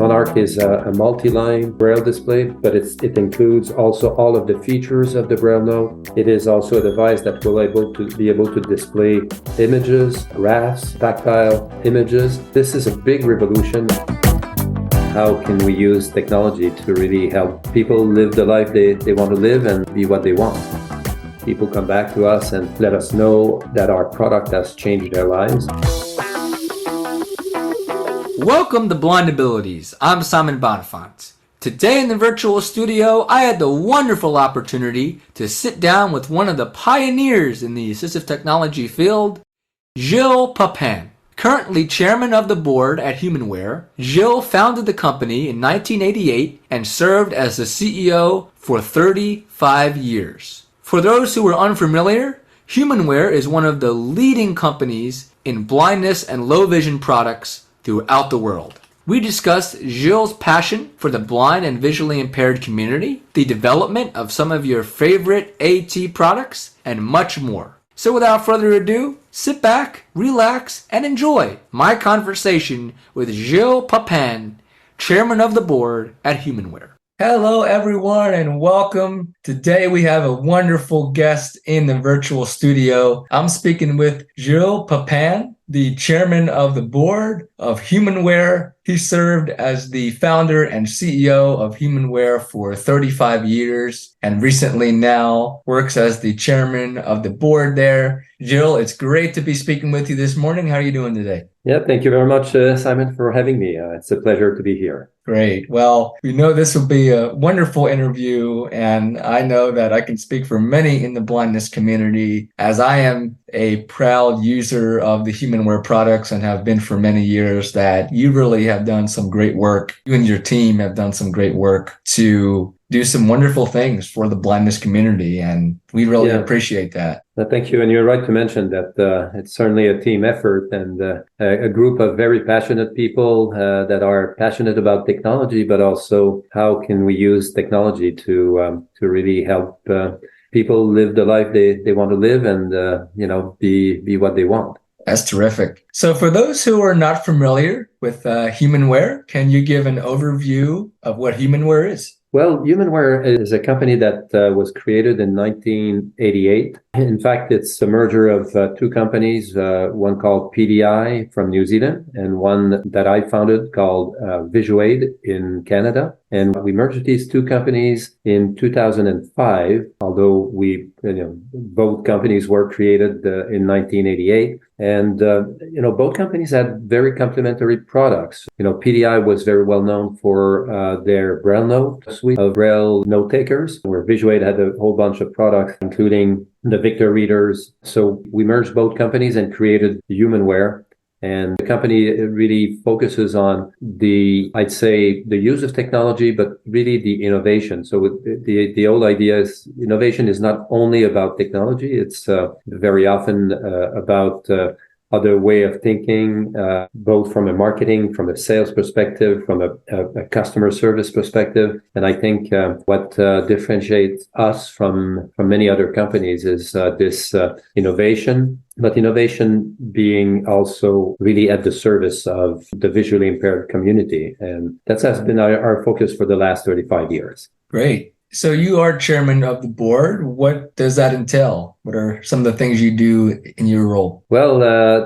Monarch is a multi-line Braille display, but it includes also all of the features of the Braille Note. It is also a device that will be able to display images, graphs, tactile images. This is a big revolution. How can we use technology to really help people live the life they want to live and be what they want? People come back to us and let us know that our product has changed their lives. Welcome to Blind Abilities. I'm Simon Bonenfant. Today in the virtual studio, I had the wonderful opportunity to sit down with one of the pioneers in the assistive technology field, Gilles Pepin. Currently chairman of the board at Humanware, Gilles founded the company in 1988 and served as the CEO for 35 years. For those who are unfamiliar, Humanware is one of the leading companies in blindness and low vision products throughout the world. We discussed Gilles' passion for the blind and visually impaired community, the development of some of your favorite AT products, and much more. So without further ado, sit back, relax, and enjoy my conversation with Gilles Pepin, chairman of the board at Humanware. Hello, everyone, and welcome. Today we have a wonderful guest in the virtual studio. I'm speaking with Gilles Pepin, the chairman of the board of Humanware. He served as the founder and CEO of Humanware for 35 years and recently now works as the chairman of the board there. Gilles, it's great to be speaking with you this morning. How are you doing today? Yeah, thank you very much, Simon, for having me. It's a pleasure to be here. Great. Well, we know this will be a wonderful interview, and I know that I can speak for many in the blindness community, as I am a proud user of the Humanware products and have been for many years, that you really have done some great work. You and your team have done some great work to do some wonderful things for the blindness community, and we really appreciate that. Thank you. And you're right to mention that it's certainly a team effort and a group of very passionate people that are passionate about technology, but also how can we use technology to really help people live the life they want to live and be what they want. That's terrific. So for those who are not familiar with Humanware, can you give an overview of what Humanware is? Well, Humanware is a company that was created in 1988. In fact, it's a merger of two companies, one called PDI from New Zealand and one that I founded called Visuaid in Canada. And we merged these two companies in 2005, although both companies were created in 1988. And, both companies had very complementary products. PDI was very well known for their Braille Note suite of Braille Notetakers, where Visuaid had a whole bunch of products, including the Victor readers. So we merged both companies and created Humanware. And the company really focuses on the use of technology, but really the innovation. So the whole idea is innovation is not only about technology. It's very often about other way of thinking, both from a marketing, from a sales perspective, from a customer service perspective. And I think what differentiates us from many other companies is this innovation, but innovation being also really at the service of the visually impaired community. And that has been our focus for the last 35 years. Great. So you are chairman of the board. What does that entail? What are some of the things you do in your role? Well,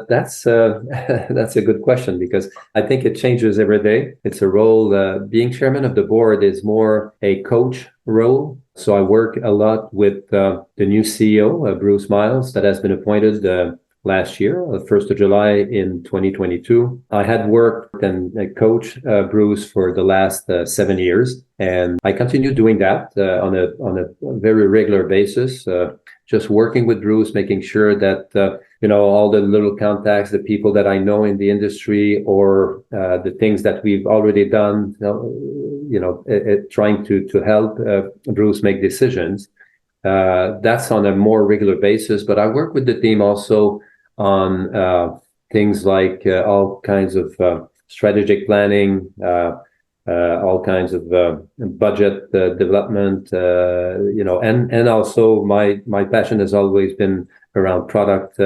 that's a good question because I think it changes every day. It's a role, being chairman of the board is more a coach role. So I work a lot with the new CEO, Bruce Miles, that has been appointed last year, the 1st of July in 2022. I had worked and coached Bruce for the last 7 years, and I continue doing that on a very regular basis, just working with Bruce, making sure that all the little contacts, the people that I know in the industry, or the things that we've already done, trying to help Bruce make decisions. That's on a more regular basis, but I work with the team also on things like all kinds of strategic planning, all kinds of budget development, and also my passion has always been around product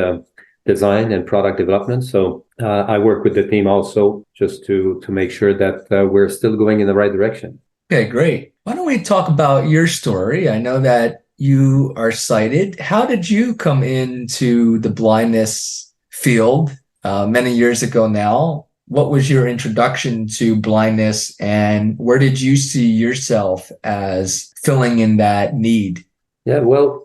design and product development. So I work with the team also just to make sure that we're still going in the right direction. Okay, great. Why don't we talk about your story? I know that you are sighted. How did you come into the blindness field many years ago now? What was your introduction to blindness, and where did you see yourself as filling in that need? Yeah, well,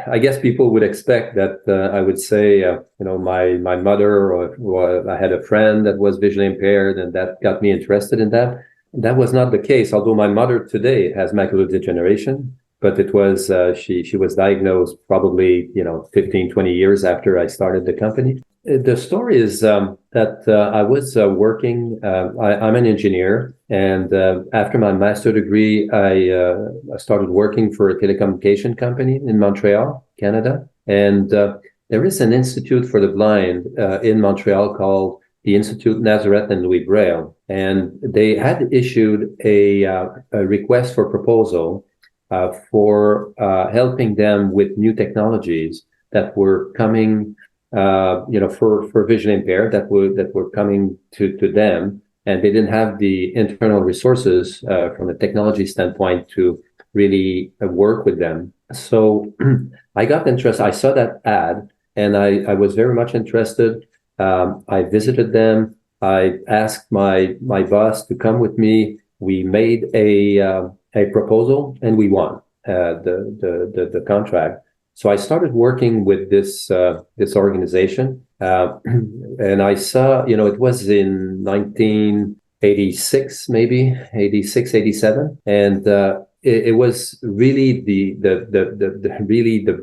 I guess people would expect that I would say, my mother, or I had a friend that was visually impaired, and that got me interested in that. That was not the case, although my mother today has macular degeneration, but it was she was diagnosed probably 15, 20 years after I started the company. The story is that I was working. I'm an engineer, and after my master degree, I started working for a telecommunication company in Montreal, Canada. And there is an institute for the blind in Montreal called the Institute Nazareth and Louis Braille, and they had issued a request for proposal for helping them with new technologies that were coming, for vision impaired, that were coming to them, and they didn't have the internal resources from a technology standpoint to really work with them. So I got interested. I saw that ad, and I was very much interested. I visited them. I asked my boss to come with me. We made a proposal, and we won the contract. So I started working with this organization, and I saw, it was in 1986, maybe 86, 87, and it was really the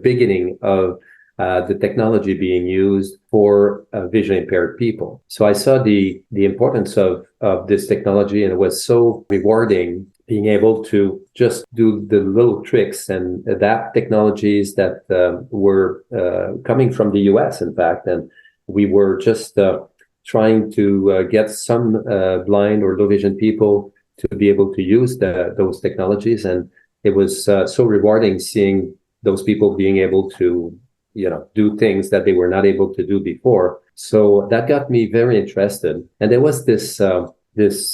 beginning of the technology being used for visually impaired people. So I saw the importance of this technology, and it was so rewarding being able to just do the little tricks and adapt technologies that were coming from the US, in fact. And we were just trying to get some blind or low vision people to be able to use those technologies. And it was so rewarding seeing those people being able to do things that they were not able to do before. So that got me very interested. And there was this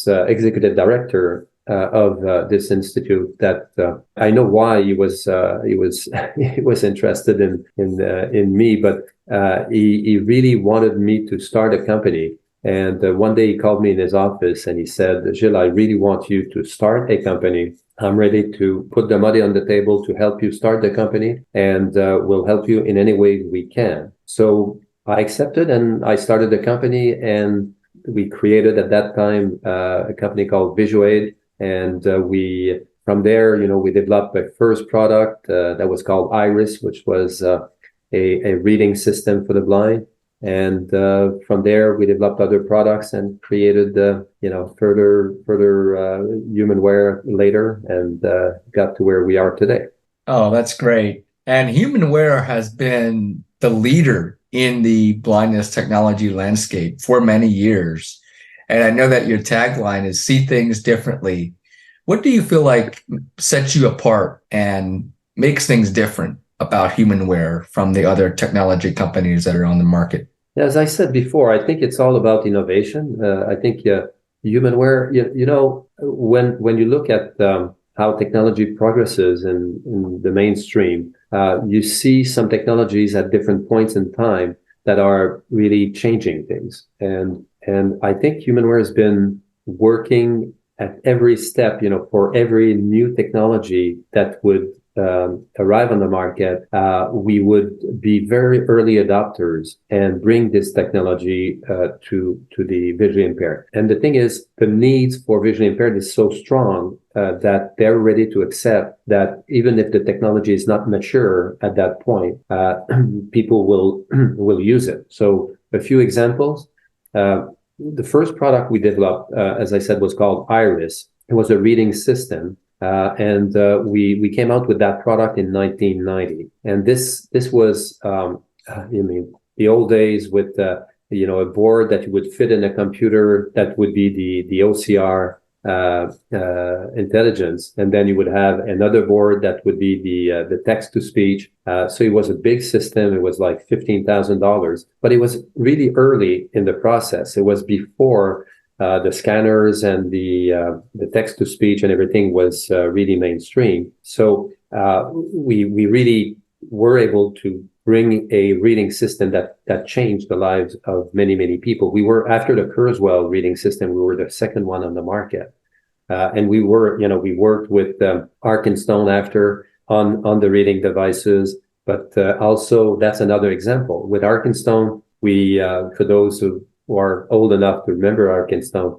executive director of this institute that I know why he was he was interested in me, but he really wanted me to start a company. And one day he called me in his office and he said, "Gilles, I really want you to start a company. I'm ready to put the money on the table to help you start the company, and we'll help you in any way we can." So I accepted, and I started the company, and we created at that time a company called VisuAid. And we, from there, we developed a first product that was called Iris, which was a reading system for the blind. And from there, we developed other products and created, further Humanware later, and got to where we are today. Oh, that's great. And Humanware has been the leader in the blindness technology landscape for many years. And I know that your tagline is "See things differently." What do you feel like sets you apart and makes things different about Humanware from the other technology companies that are on the market? As I said before, I think it's all about innovation. I think Humanware, when you look at how technology progresses in the mainstream, you see some technologies at different points in time that are really changing things. And I think Humanware has been working at every step, for every new technology that would arrive on the market, we would be very early adopters and bring this technology to the visually impaired. And the thing is, the needs for visually impaired is so strong that they're ready to accept that even if the technology is not mature at that point, people will use it. So a few examples. The first product we developed, as I said, was called Iris. It was a reading system. And we came out with that product in 1990. And this was, the old days with, a board that you would fit in a computer that would be the OCR intelligence, and then you would have another board that would be the text to speech. So it was a big system. It was like $15,000, but it was really early in the process. It was before the scanners and the text to speech and everything was really mainstream. So we really were able to bring a reading system that changed the lives of many people. We were, after the Kurzweil reading system, we were the second one on the market. And we worked with Arc and Stone after on the reading devices, but also that's another example. With Arc and Stone, we, for those who are old enough to remember Arc and Stone,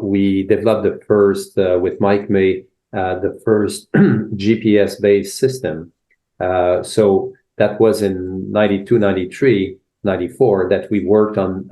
we developed the first, with Mike May, the first GPS-based system. So that was in 92, 93, 94 that we worked on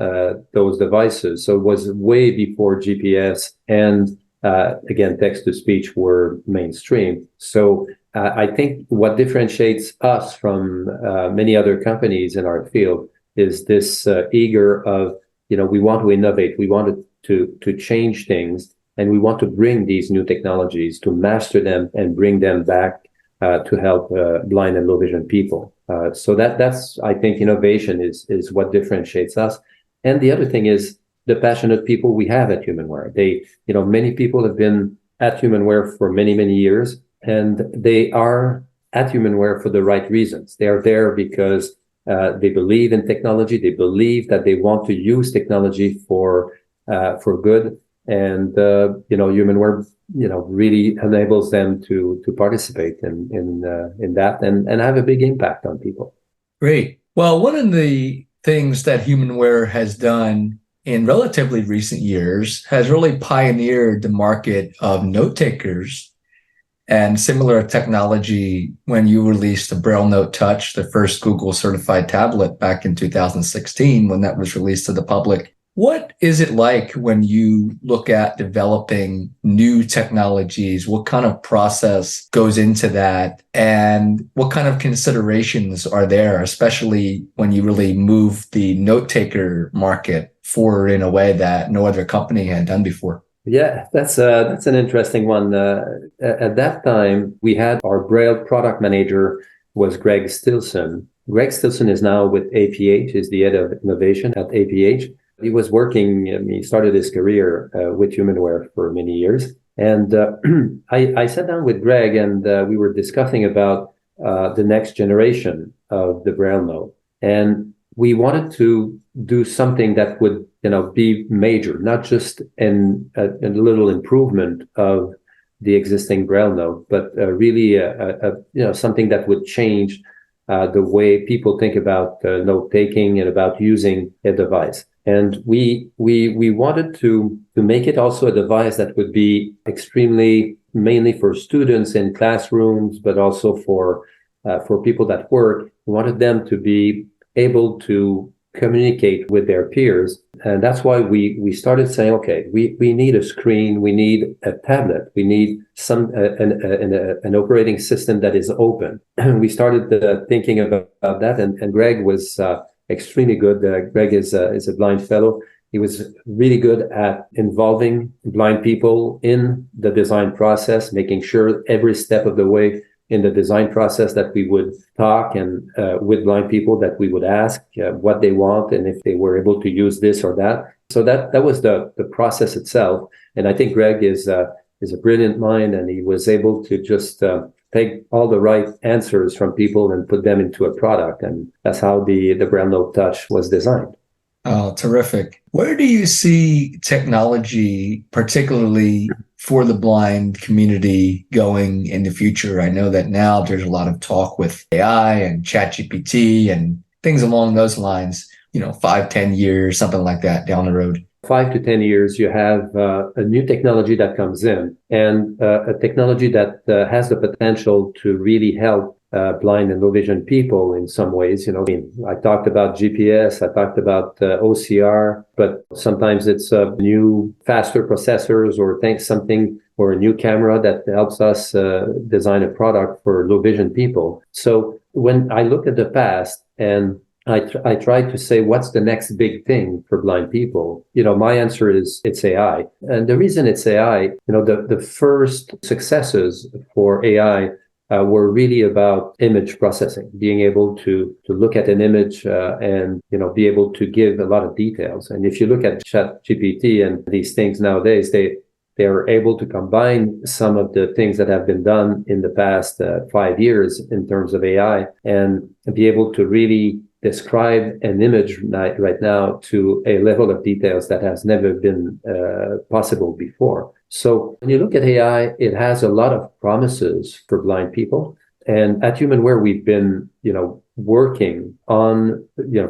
those devices. So it was way before GPS and again, text-to-speech were mainstream. So I think what differentiates us from many other companies in our field is this eager of, we want to innovate, we want to change things, and we want to bring these new technologies to master them and bring them back to help blind and low vision people. So that's, I think, innovation is what differentiates us. And the other thing is the passionate people we have at Humanware. Many people have been at Humanware for many years, and they are at Humanware for the right reasons. They are there because they believe in technology. They believe that they want to use technology for good. And, Humanware, really enables them to participate in that and have a big impact on people. Great. Well, one of the things that Humanware has done in relatively recent years has really pioneered the market of Notetakers and similar technology when you released the Braille Note Touch, the first Google certified tablet back in 2016 when that was released to the public. What is it like when you look at developing new technologies? What kind of process goes into that? And what kind of considerations are there, especially when you really move the note-taker market forward in a way that no other company had done before? Yeah, that's an interesting one. At that time, we had our Braille product manager was Greg Stilson. Greg Stilson is now with APH, is the head of innovation at APH. He was working, he started his career with Humanware for many years. And I sat down with Greg and we were discussing about the next generation of the Braille Note. And we wanted to do something that would, be major, not just a little improvement of the existing Braille Note, but really, something that would change the way people think about note taking and about using a device. And we wanted to make it also a device that would be extremely mainly for students in classrooms, but also for people that work. We wanted them to be able to communicate with their peers. And that's why we started saying, okay, we need a screen, we need a tablet, we need an operating system that is open. We started thinking about that, and Greg was extremely good. Greg is a blind fellow. He was really good at involving blind people in the design process, making sure every step of the way in the design process that we would talk and with blind people, that we would ask what they want and if they were able to use this or that. So that was the process itself. And I think Greg is a brilliant mind, and he was able to just take all the right answers from people and put them into a product. And that's how the Braille Note Touch was designed. Oh, terrific. Where do you see technology, particularly for the blind community, going in the future? I know that now there's a lot of talk with AI and ChatGPT and things along those lines, 5-10 years, something like that down the road. 5 to 10 years, you have a new technology that comes in, and a technology that has the potential to really help blind and low vision people in some ways. I talked about GPS, I talked about OCR, but sometimes it's new, faster processors or a new camera that helps us design a product for low vision people. So when I look at the past and I tried to say, what's the next big thing for blind people? My answer is it's AI. And the reason it's AI, the first successes for AI were really about image processing, being able to look at an image and be able to give a lot of details. And if you look at ChatGPT and these things nowadays, they are able to combine some of the things that have been done in the past 5 years in terms of AI and be able to really describe an image right now to a level of details that has never been possible before. So when you look at AI, it has a lot of promises for blind people. And at Humanware, we've been, working on,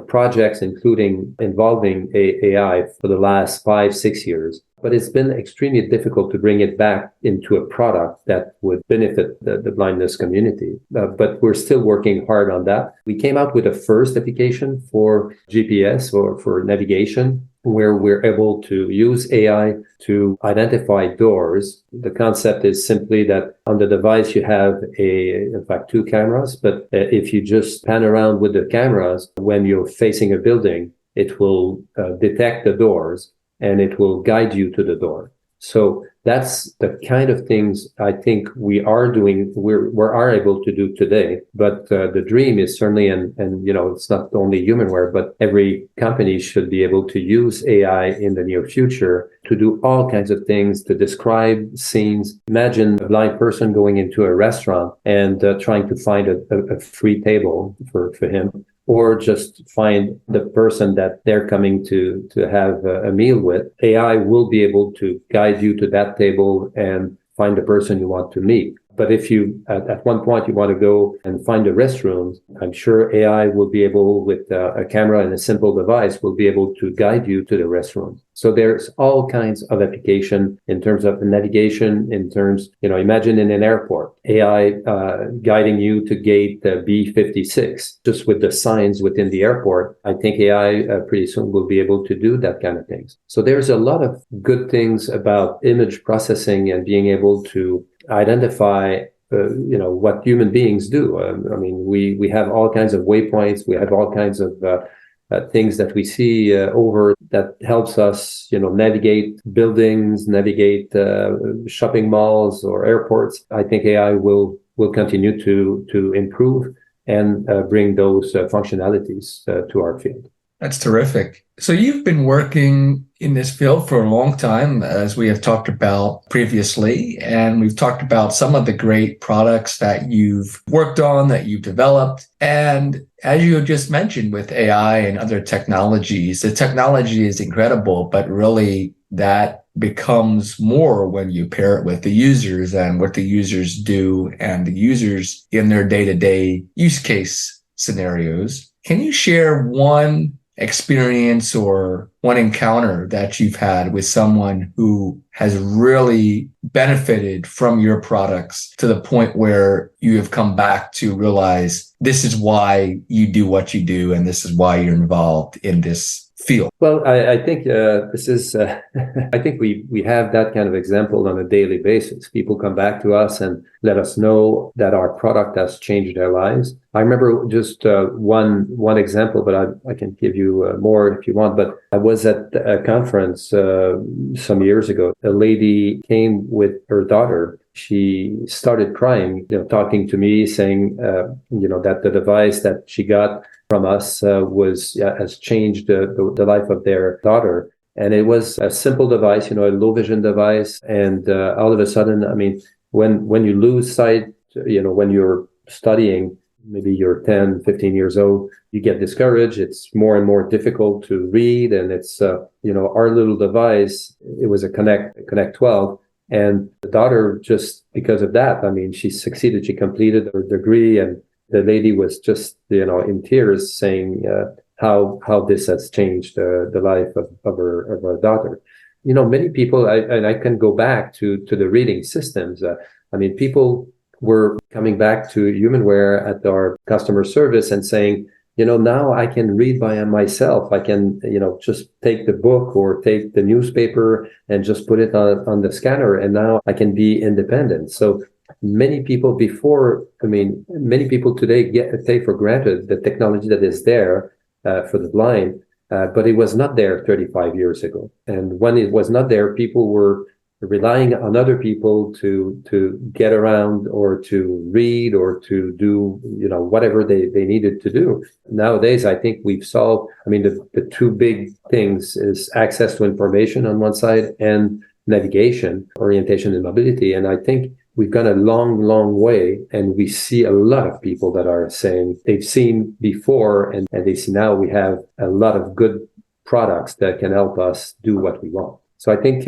projects involving AI for the last 5-6 years. But it's been extremely difficult to bring it back into a product that would benefit the blindness community. But we're still working hard on that. We came out with a first application for GPS or for navigation, where we're able to use AI to identify doors. The concept is simply that on the device, you have in fact, 2 cameras. But if you just pan around with the cameras, when you're facing a building, it will detect the doors and it will guide you to the door. So that's the kind of things I think we are able to do today. But the dream is certainly, and it's not only Humanware, but every company should be able to use AI in the near future to do all kinds of things, to describe scenes. Imagine a blind person going into a restaurant and trying to find a free table for him, or just find the person that they're coming to have a meal with. AI will be able to guide you to that table and find the person you want to meet. But if you, at one point, you want to go and find the restrooms, I'm sure AI will be able, with a camera and a simple device, will be able to guide you to the restroom. So there's all kinds of application in terms of navigation, in terms, imagine in an airport, AI guiding you to gate B56, just with the signs within the airport. I think AI pretty soon will be able to do that kind of things. So there's a lot of good things about image processing and being able to identify what human beings do. We have all kinds of waypoints. We have all kinds of things that we see over that helps us, navigate buildings, navigate shopping malls or airports. I think AI will continue to improve and bring those functionalities to our field. That's terrific. So you've been working in this field for a long time, as we have talked about previously, and we've talked about some of the great products that you've worked on, that you've developed. And as you just mentioned with AI and other technologies, the technology is incredible, but really that becomes more when you pair it with the users and what the users do and the users in their day-to-day use case scenarios. Can you share one experience or one encounter that you've had with someone who has really benefited from your products to the point where you have come back to realize this is why you do what you do and this is why you're involved in this field? Well, I think this is, I think we have that kind of example on a daily basis. People come back to us and let us know that our product has changed their lives. I remember just one example, but I can give you more if you want. But I was at a conference some years ago. A lady came with her daughter. She started crying, talking to me, saying, that the device that she got from us has changed the life of their daughter. And it was a simple device, a low vision device. And all of a sudden, when you lose sight, when you're studying, maybe you're 10, 15 years old, you get discouraged. It's more and more difficult to read. And it's, our little device, it was a Connect 12. And the daughter, just because of that, she succeeded. She completed her degree, and the lady was just, in tears, saying how this has changed the life of her daughter. Many people, and I can go back to the reading systems. People were coming back to Humanware at our customer service and saying, now I can read by myself. I can, just take the book or take the newspaper and just put it on the scanner. And now I can be independent. So many people today take for granted the technology that is there. for the blind, but it was not there 35 years ago. And when it was not there, people were relying on other people to get around or to read or to do, whatever they needed to do. Nowadays, I think we've solved, the two big things is access to information on one side and navigation, orientation and mobility. And I think we've gone a long, long way, and we see a lot of people that are saying they've seen before and they see now we have a lot of good products that can help us do what we want. So I think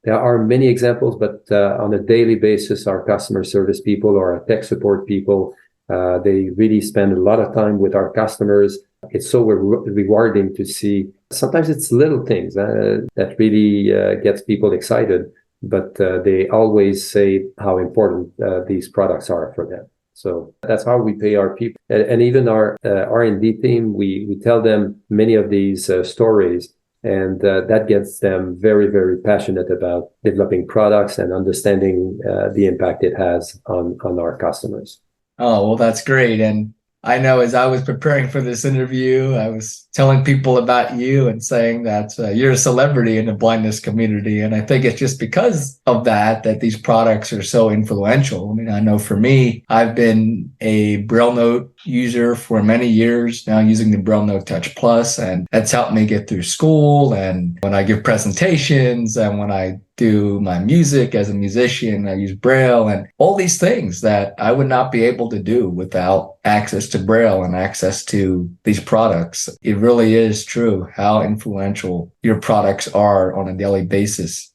there are many examples, but on a daily basis, our customer service people or our tech support people, they really spend a lot of time with our customers. It's so rewarding to see. Sometimes it's little things that really gets people excited, but they always say how important these products are for them. So that's how we pay our people. And even our R&D team, we tell them many of these stories. And that gets them very, very passionate about developing products and understanding the impact it has on our customers. Oh, well, that's great. And I know as I was preparing for this interview, I was telling people about you and saying that you're a celebrity in the blindness community. And I think it's just because of that these products are so influential. I know for me, I've been a Braille Note user for many years now, using the Braille Note Touch Plus, and that's helped me get through school. And when I give presentations and when I do my music as a musician, I use Braille and all these things that I would not be able to do without access to Braille and access to these products. It really is true how influential your products are on a daily basis.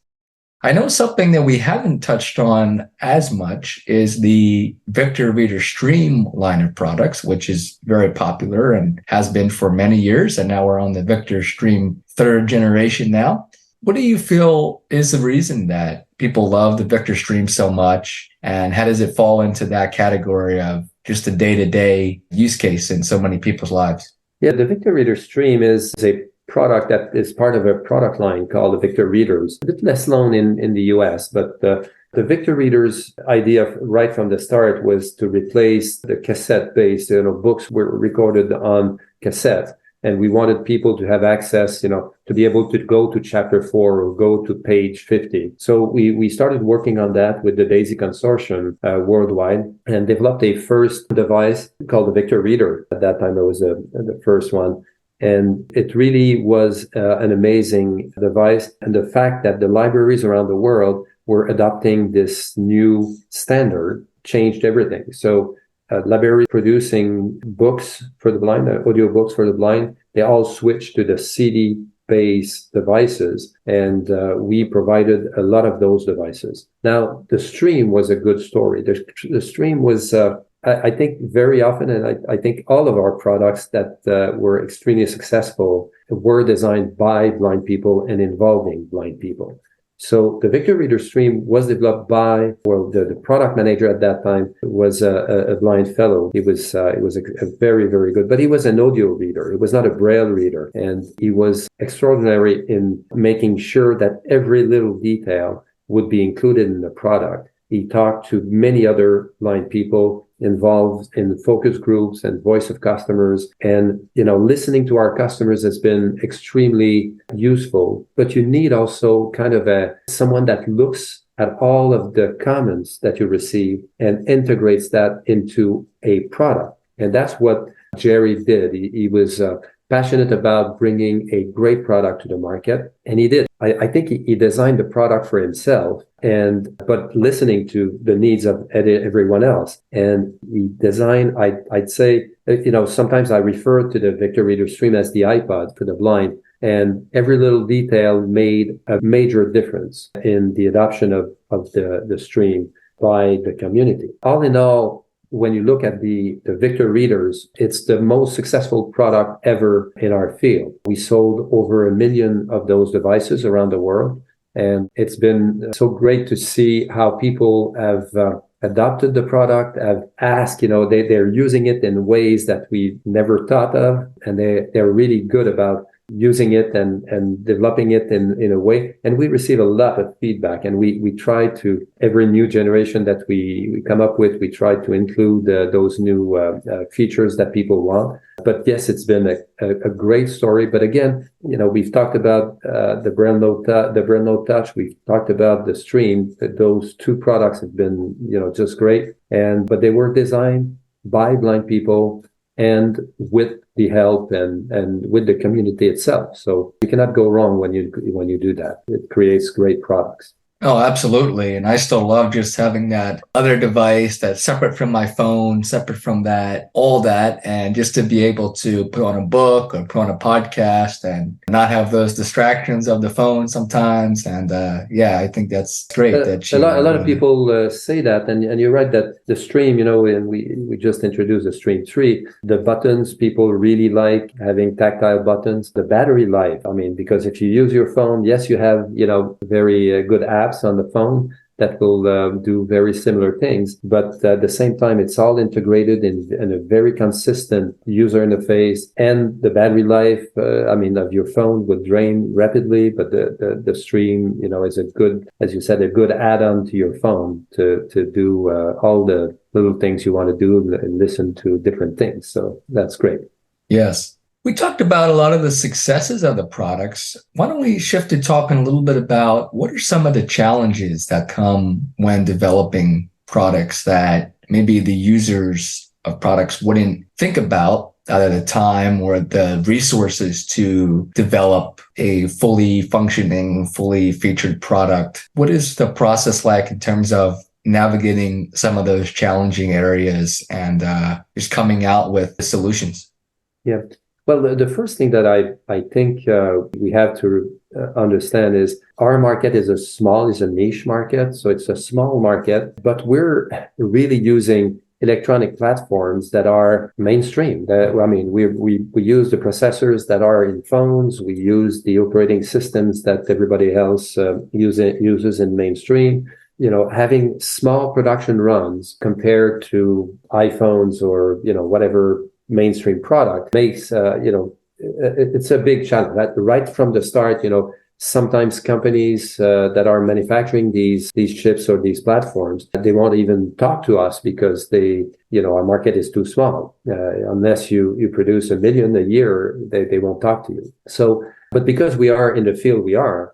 I know something that we haven't touched on as much is the Victor Reader Stream line of products, which is very popular and has been for many years. And now we're on the Victor Stream third generation now. What do you feel is the reason that people love the Victor Stream so much? And how does it fall into that category of just a day-to-day use case in so many people's lives? Yeah, the Victor Reader Stream is a product that is part of a product line called the Victor Readers. A bit less known in the US, but the Victor Readers idea right from the start was to replace the cassette-based, books were recorded on cassette. And we wanted people to have access, to be able to go to chapter 4 or go to page 50. So we started working on that with the DAISY Consortium worldwide and developed a first device called the Victor Reader. At that time, it was the first one. And it really was an amazing device. And the fact that the libraries around the world were adopting this new standard changed everything. So libraries producing books for the blind, audio books for the blind, they all switched to the CD-based devices, and we provided a lot of those devices. Now, the Stream was a good story. The Stream was, I think, very often, and I think all of our products that were extremely successful were designed by blind people and involving blind people. So the Victor Reader Stream was developed by, the product manager at that time was a blind fellow. He was a very, very good, but he was an audio reader. He was not a Braille reader. And he was extraordinary in making sure that every little detail would be included in the product. He talked to many other blind people involved in focus groups and voice of customers. And, listening to our customers has been extremely useful. But you need also kind of someone that looks at all of the comments that you receive and integrates that into a product. And that's what Jerry did. He was passionate about bringing a great product to the market. And he did. I think he designed the product for himself, but listening to the needs of everyone else. And he designed, I'd say, sometimes I refer to the Victor Reader Stream as the iPod for the blind. And every little detail made a major difference in the adoption of the Stream by the community. All in all, when you look at the Victor Readers, it's the most successful product ever in our field. We sold over 1 million of those devices around the world. And it's been so great to see how people have adopted the product, have asked, they're using it in ways that we never thought of. And they're really good about using it and developing it in a way. And we receive a lot of feedback, and we try to, every new generation that we come up with, we try to include those new features that people want. But yes, it's been a great story. But again, we've talked about the Braille Note Touch. We've talked about the Stream. Those two products have been, just great. But they were designed by blind people and with the help and with the community itself. So you cannot go wrong when you do that. It creates great products. Oh, absolutely. And I still love just having that other device that's separate from my phone, separate from that, all that, and just to be able to put on a book or put on a podcast and not have those distractions of the phone sometimes. And I think that's great. A lot of people say that, and you're right that the Stream, and we just introduced the Stream 3. The buttons, people really like having tactile buttons. The battery life, because if you use your phone, yes, you have, very good apps on the phone that will do very similar things, but at the same time, it's all integrated in a very consistent user interface, and the battery life, of your phone would drain rapidly, but the Stream, is a good, as you said, a good add-on to your phone to do all the little things you want to do and listen to different things. So that's great. Yes. We talked about a lot of the successes of the products. Why don't we shift to talking a little bit about what are some of the challenges that come when developing products that maybe the users of products wouldn't think about at the time, or the resources to develop a fully functioning, fully featured product? What is the process like in terms of navigating some of those challenging areas and just coming out with the solutions? Yeah. Well, the first thing that I think we have to understand is our market is a niche market. So it's a small market, but we're really using electronic platforms that are mainstream. We use the processors that are in phones. We use the operating systems that everybody else uses in mainstream. Having small production runs compared to iPhones or, whatever mainstream product makes, it's a big challenge. That right from the start, sometimes companies that are manufacturing these chips or these platforms, they won't even talk to us because our market is too small. Unless you produce 1 million a year, they won't talk to you. So, but because we are in the field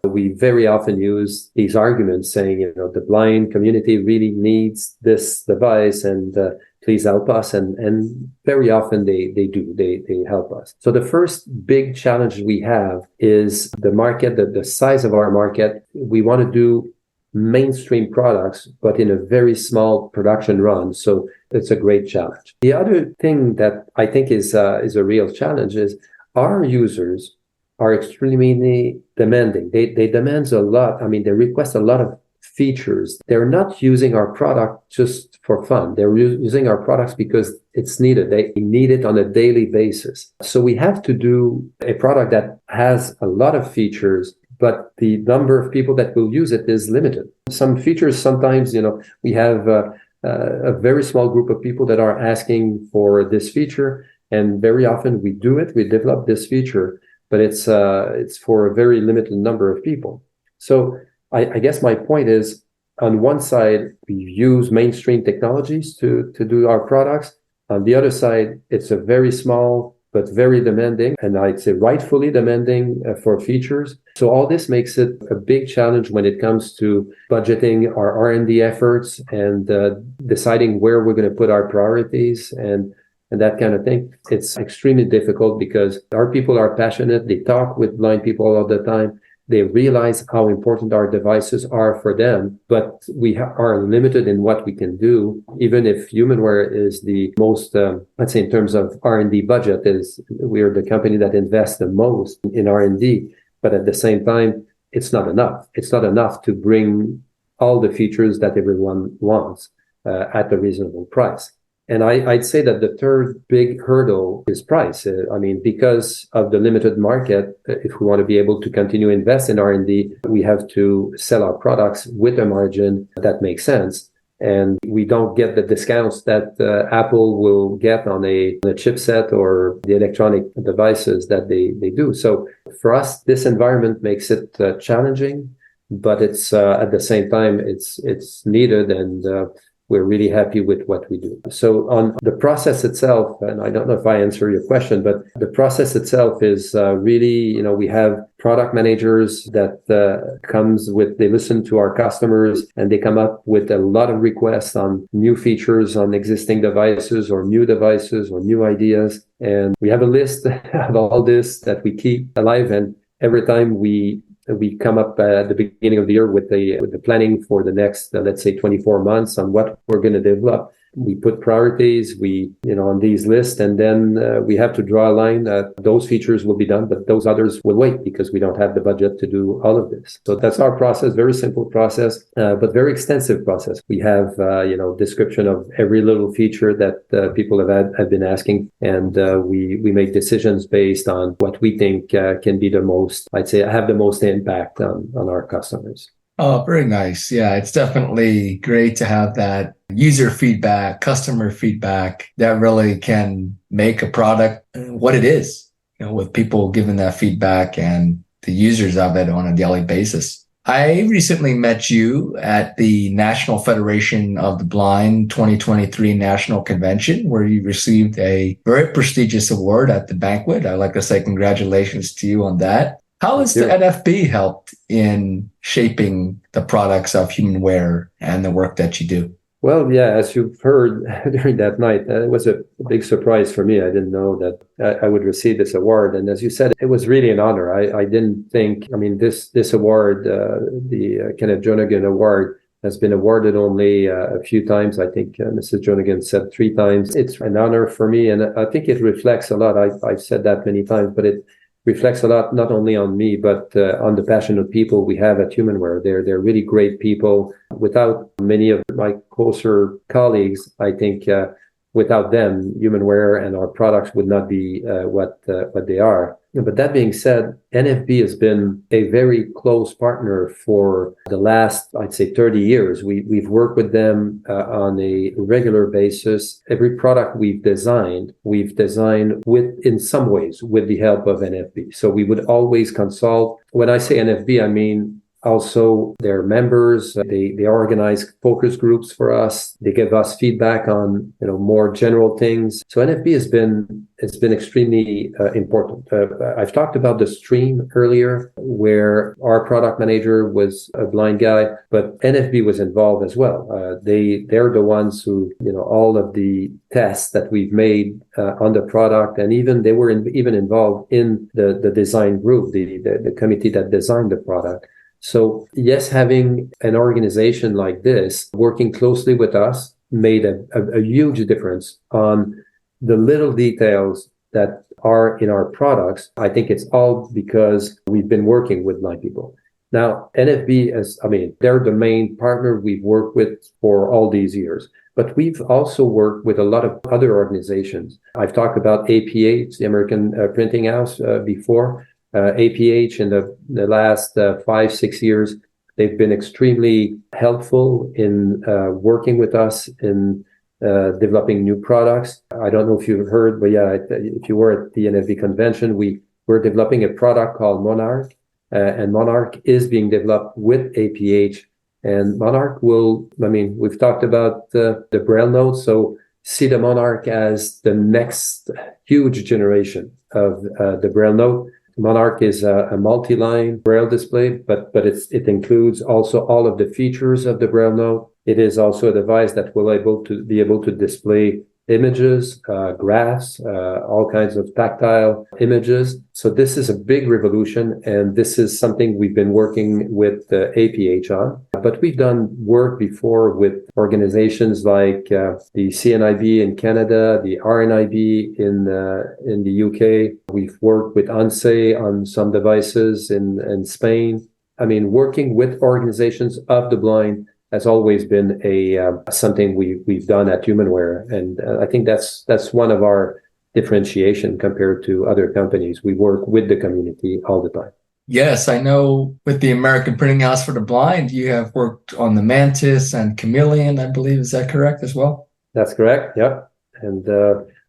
we very often use these arguments saying, the blind community really needs this device, and please help us. And very often they do. They help us. So the first big challenge we have is the market, the size of our market. We want to do mainstream products, but in a very small production run. So it's a great challenge. The other thing that I think is a real challenge is our users are extremely demanding. They demand a lot. They request a lot of features. They're not using our product just for fun. They're using our products because it's needed. They need it on a daily basis. So we have to do a product that has a lot of features, but the number of people that will use it is limited. Some features, sometimes, we have a very small group of people that are asking for this feature, and very often we do it. We develop this feature, but it's for a very limited number of people. So I guess my point is, on one side, we use mainstream technologies to do our products. On the other side, it's a very small but very demanding, and I'd say rightfully demanding for features. So all this makes it a big challenge when it comes to budgeting our R&D efforts and deciding where we're going to put our priorities and that kind of thing. It's extremely difficult because our people are passionate. They talk with blind people all the time. They realize how important our devices are for them, but we are limited in what we can do. Even if Humanware is the most, let's say in terms of R&D budget, we are the company that invests the most in R&D, but at the same time, it's not enough. It's not enough to bring all the features that everyone wants at a reasonable price. And I'd say that the third big hurdle is price. Because of the limited market, if we want to be able to continue invest in R&D, we have to sell our products with a margin that makes sense. and we don't get the discounts that Apple will get on a chipset or the electronic devices that they do. So for us, this environment makes it challenging, but it's at the same time, it's needed, and we're really happy with what we do. So on the process itself, and I don't know if I answer your question, but the process itself is really, we have product managers that they listen to our customers, and they come up with a lot of requests on new features on existing devices or new ideas. And we have a list of all this that we keep alive. And every time we come up at the beginning of the year with the planning for the next, let's say, 24 months on what we're going to develop. We put priorities, on these lists, and then we have to draw a line that those features will be done, but those others will wait because we don't have the budget to do all of this. So that's our process, very simple process, but very extensive process. We have, description of every little feature that people have been asking, and we make decisions based on what we think can be the most, I'd say, have the most impact on our customers. Oh, very nice. Yeah, it's definitely great to have that user feedback, customer feedback that really can make a product what it is, with people giving that feedback and the users of it on a daily basis. I recently met you at the National Federation of the Blind 2023 National Convention, where you received a very prestigious award at the banquet. I'd like to say congratulations to you on that. How has the NFB helped in shaping the products of Humanware and the work that you do? Well, yeah, as you've heard during that night, it was a big surprise for me. I didn't know that I would receive this award. And as you said, it was really an honor. I didn't think, this award, the Kenneth Jernigan Award, has been awarded only a few times. I think Mrs. Jernigan said 3 times. It's an honor for me, and I think it reflects a lot. I've said that many times, but it reflects a lot, not only on me, but on the passionate people we have at Humanware. They're really great people. Without many of my closer colleagues, I think without them, Humanware and our products would not be what they are. But that being said, NFB has been a very close partner for the last, I'd say, 30 years. We've worked with them on a regular basis. Every product we've designed in some ways with the help of NFB. So we would always consult. When I say NFB, I mean also their members. They organize focus groups for us. They give us feedback on more general things. So NFB has been extremely important. I've talked about the stream earlier, where our product manager was a blind guy, but NFB was involved as well. They're the ones who all of the tests that we've made on the product, and even they were even involved in the design group, the committee that designed the product. So yes, having an organization like this working closely with us made a huge difference on the little details that are in our products. I think it's all because we've been working with blind people. Now, NFB they're the main partner we've worked with for all these years, but we've also worked with a lot of other organizations. I've talked about APH, the American Printing House, before. APH in the last 5-6 years, they've been extremely helpful in working with us in developing new products. I don't know if you've heard, but yeah, if you were at the NFB convention, we're developing a product called Monarch, and Monarch is being developed with APH. And Monarch we've talked about the Braille note, so see the Monarch as the next huge generation of the Braille note. Monarch is a multi-line Braille display, but it includes also all of the features of the Braille note. It is also a device that will be able to display images, graphs, all kinds of tactile images. So this is a big revolution, and this is something we've been working with APH on. But we've done work before with organizations like the CNIB in Canada, the RNIB in the UK. We've worked with ANSE on some devices in Spain. Working with organizations of the blind has always been something we've done at Humanware, and I think that's one of our differentiation compared to other companies. We work with the community all the time. Yes, I know with the American Printing House for the Blind, you have worked on the Mantis and Chameleon, I believe. Is that correct as well? That's correct. Yep. And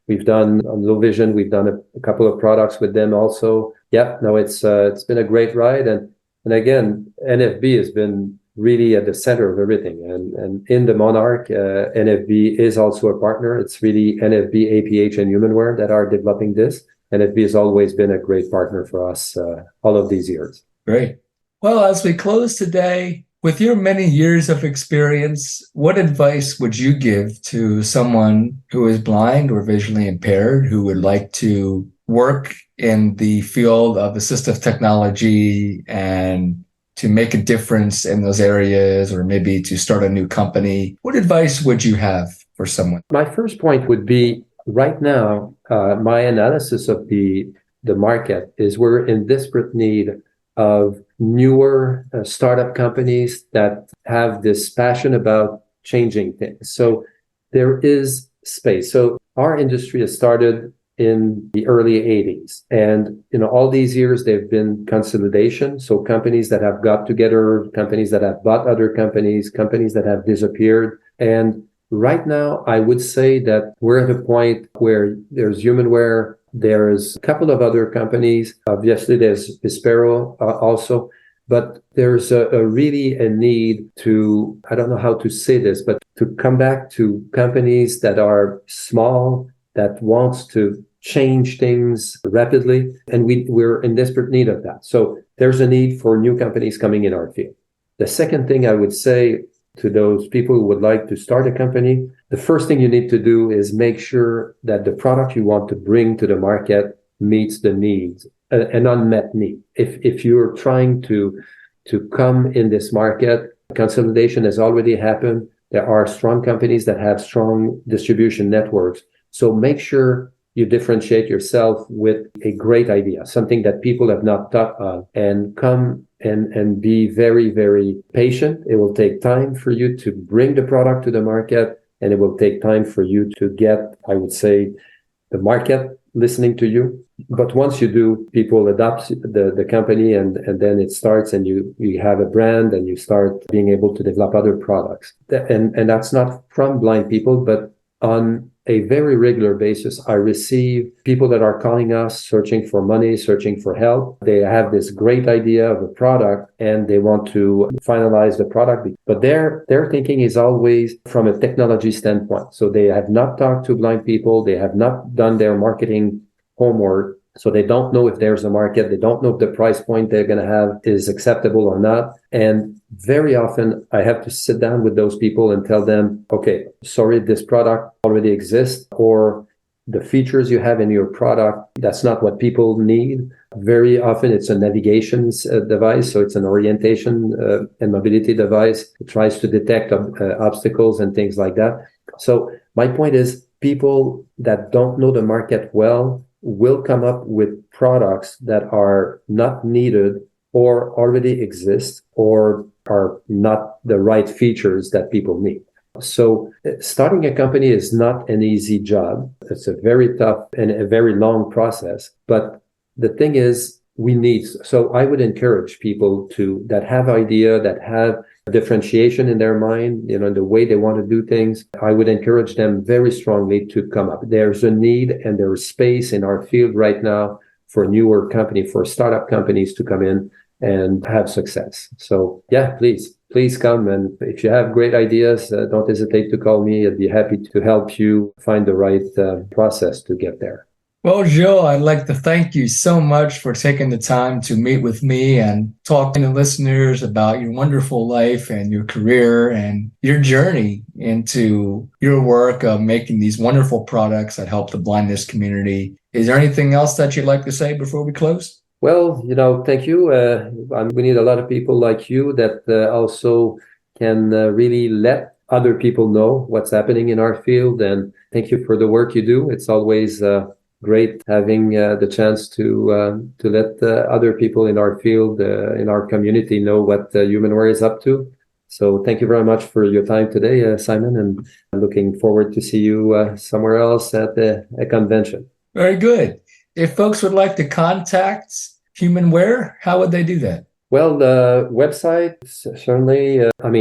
we've done on Low Vision, we've done a couple of products with them also. Yeah, no, it's been a great ride. And again, NFB has been really at the center of everything. And in the Monarch, NFB is also a partner. It's really NFB, APH, and Humanware that are developing this. NFB has always been a great partner for us all of these years. Great. Well, as we close today, with your many years of experience, what advice would you give to someone who is blind or visually impaired who would like to work in the field of assistive technology and to make a difference in those areas, or maybe to start a new company? What advice would you have for someone? My first point would be right now, my analysis of the market is we're in desperate need of newer startup companies that have this passion about changing things. So there is space. So our industry has started in the early 80s. And all these years, there've been consolidation. So companies that have got together, companies that have bought other companies, companies that have disappeared. And right now, I would say that we're at a point where there's Humanware, there's a couple of other companies. Obviously, there's Vispero also. But there's really a need to, I don't know how to say this, but to come back to companies that are small, that wants to change things rapidly. And we're in desperate need of that. So there's a need for new companies coming in our field. The second thing I would say to those people who would like to start a company, the first thing you need to do is make sure that the product you want to bring to the market meets the needs, an unmet need. If you're trying to come in this market, consolidation has already happened. There are strong companies that have strong distribution networks. So make sure you differentiate yourself with a great idea, something that people have not thought of, and come and be very, very patient. It will take time for you to bring the product to the market, and it will take time for you to get, I would say, the market listening to you. But once you do, people adopt the company, and then it starts, and you have a brand, and you start being able to develop other products. And that's not from blind people, but on a very regular basis, I receive people that are calling us, searching for money, searching for help. They have this great idea of a product and they want to finalize the product, but their thinking is always from a technology standpoint. So they have not talked to blind people. They have not done their marketing homework. So they don't know if there's a market. They don't know if the price point they're going to have is acceptable or not. And very often I have to sit down with those people and tell them, okay, sorry, this product already exists, or the features you have in your product, that's not what people need. Very often it's a navigation device. So it's an orientation and mobility device. It tries to detect obstacles and things like that. So my point is, people that don't know the market well will come up with products that are not needed or already exist or are not the right features that people need. So starting a company is not an easy job. It's a very tough and a very long process. But the thing is, so I would encourage people that have idea, that have differentiation in their mind, the way they want to do things. I would encourage them very strongly to come up. There's a need and there's space in our field right now for newer company, for startup companies to come in and have success. So yeah, please come. And if you have great ideas, don't hesitate to call me. I'd be happy to help you find the right process to get there. Well, Gilles, I'd like to thank you so much for taking the time to meet with me and talk to the listeners about your wonderful life and your career and your journey into your work of making these wonderful products that help the blindness community. Is there anything else that you'd like to say before we close? Well, thank you. We need a lot of people like you that also can really let other people know what's happening in our field. And thank you for the work you do. It's always great having the chance to let other people in our field, in our community, know what Humanware is up to. So thank you very much for your time today, Simon, and I'm looking forward to see you somewhere else at a convention. Very good. If folks would like to contact Humanware, how would they do that? Well, the website, certainly,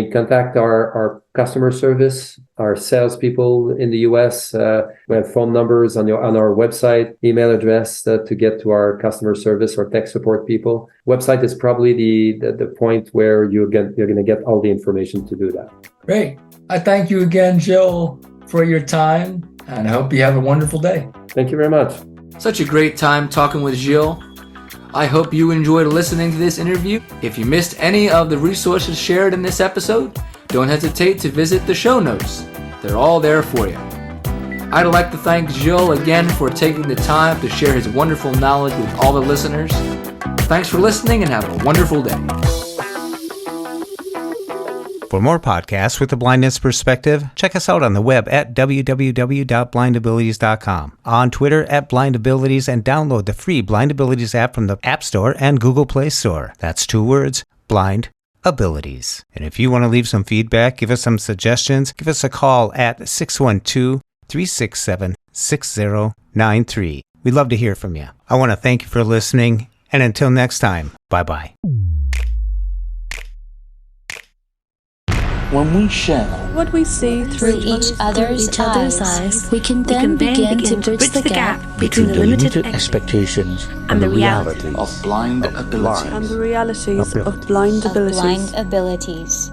contact our customer service, our salespeople in the US. We have phone numbers on our website, email address to get to our customer service or tech support people. Website is probably the point where you're going to get all the information to do that. Great. I thank you again, Gilles, for your time, and I hope you have a wonderful day. Thank you very much. Such a great time talking with Gilles. I hope you enjoyed listening to this interview. If you missed any of the resources shared in this episode, don't hesitate to visit the show notes. They're all there for you. I'd like to thank Gilles again for taking the time to share his wonderful knowledge with all the listeners. Thanks for listening and have a wonderful day. For more podcasts with a blindness perspective, check us out on the web at www.blindabilities.com, on Twitter at blindabilities, and download the free Blind Abilities app from the App Store and Google Play Store. That's 2 words, Blind Abilities. And if you want to leave some feedback, give us some suggestions, give us a call at 612-367-6093. We'd love to hear from you. I want to thank you for listening, and until next time, bye-bye. When we share what we see through each other's eyes, we can then begin to bridge the gap between the limited expectations and the realities of blind abilities.